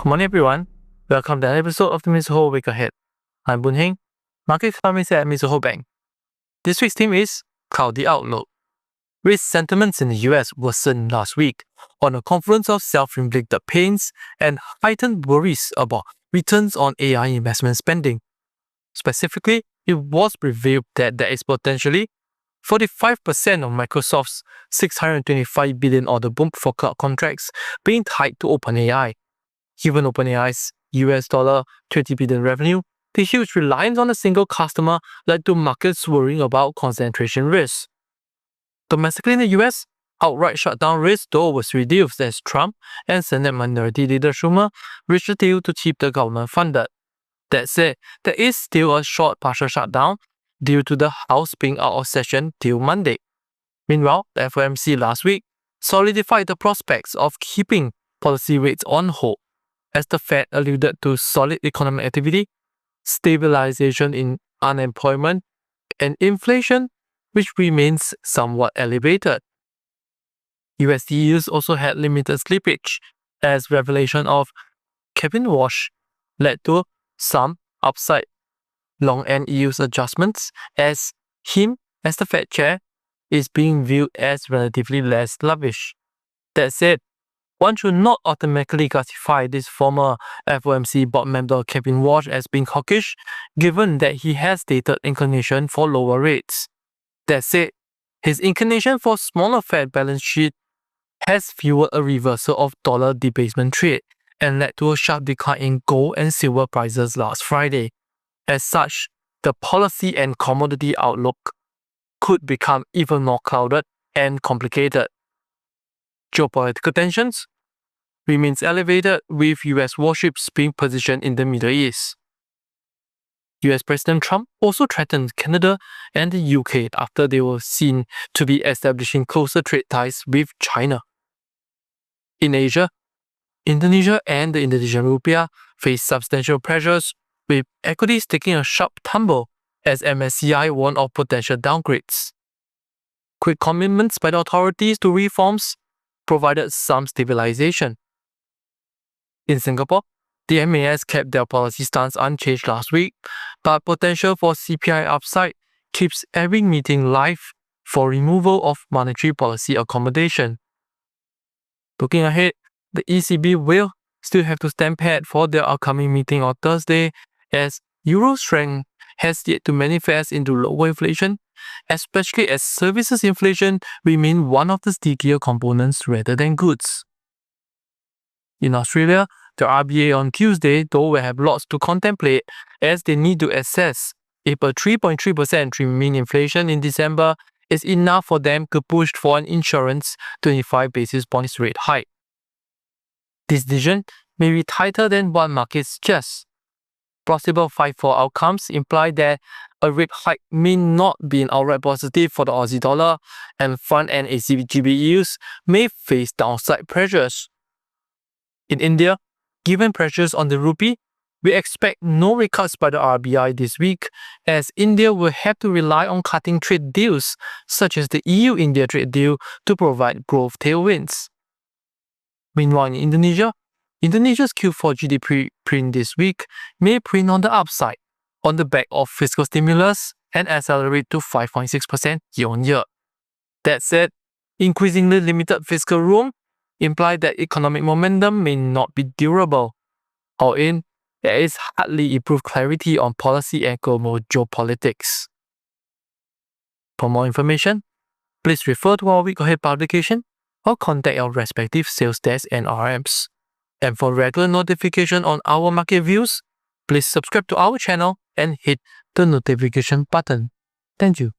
Morning everyone, welcome to another episode of the Mizuho Week Ahead. I'm Boon Heng, market economist at Mizuho Bank. This week's theme is Cloudy Outlook. Risk sentiments in the US worsened last week on a confluence of self-inflicted pains and heightened worries about returns on AI investment spending. Specifically, it was revealed that there is potentially 45% of Microsoft's $625 billion order book for cloud contracts being tied to OpenAI. Given OpenAI's $20 billion revenue, the huge reliance on a single customer led to markets worrying about concentration risks. Domestically in the US, outright shutdown risk though was reduced as Trump and Senate Minority Leader Schumer reached a deal to keep the government funded. That said, there is still a short partial shutdown due to the House being out of session till Monday. Meanwhile, the FOMC last week solidified the prospects of keeping policy rates on hold, as the Fed alluded to solid economic activity, stabilization in unemployment, and inflation, which remains somewhat elevated. USD yields also had limited slippage, as revelation of Kevin Walsh led to some upside long-end yields adjustments, as him, as the Fed chair, is being viewed as relatively less dovish. That said, one should not automatically classify this former FOMC board member Kevin Walsh as being hawkish, given that he has stated inclination for lower rates. That said, his inclination for smaller Fed balance sheet has fueled a reversal of dollar debasement trade and led to a sharp decline in gold and silver prices last Friday. As such, the policy and commodity outlook could become even more clouded and complicated. Geopolitical tensions remains elevated, with US warships being positioned in the Middle East. US President Trump also threatened Canada and the UK after they were seen to be establishing closer trade ties with China. In Asia, Indonesia and the Indonesian rupiah face substantial pressures, with equities taking a sharp tumble as MSCI warned of potential downgrades. Quick commitments by the authorities to reforms provided some stabilization. In Singapore, the MAS kept their policy stance unchanged last week, but potential for CPI upside keeps every meeting live for removal of monetary policy accommodation. Looking ahead, the ECB will still have to stand pat for their upcoming meeting on Thursday, as euro strength has yet to manifest into lower inflation, especially as services inflation remain one of the stickier components rather than goods. In Australia, the RBA on Tuesday though will have lots to contemplate, as they need to assess if a 3.3% remain inflation in December is enough for them to push for an insurance 25 basis points rate hike. This decision may be tighter than what markets suggest. Possible 5-4 outcomes imply that a rate hike may not be an outright positive for the Aussie dollar, and front-end ACGB yields may face downside pressures. In India, given pressures on the rupee, we expect no rate cuts by the RBI this week, as India will have to rely on cutting trade deals such as the EU-India trade deal to provide growth tailwinds. Meanwhile, in Indonesia, Indonesia's Q4 GDP print this week may print on the upside on the back of fiscal stimulus and accelerate to 5.6% year-on-year. That said, increasingly limited fiscal room imply that economic momentum may not be durable. However, there is hardly improved clarity on policy and global geopolitics. For more information, please refer to our week ahead publication or contact our respective sales desk and RMs. And for regular notification on our market views, please subscribe to our channel and hit the notification button. Thank you.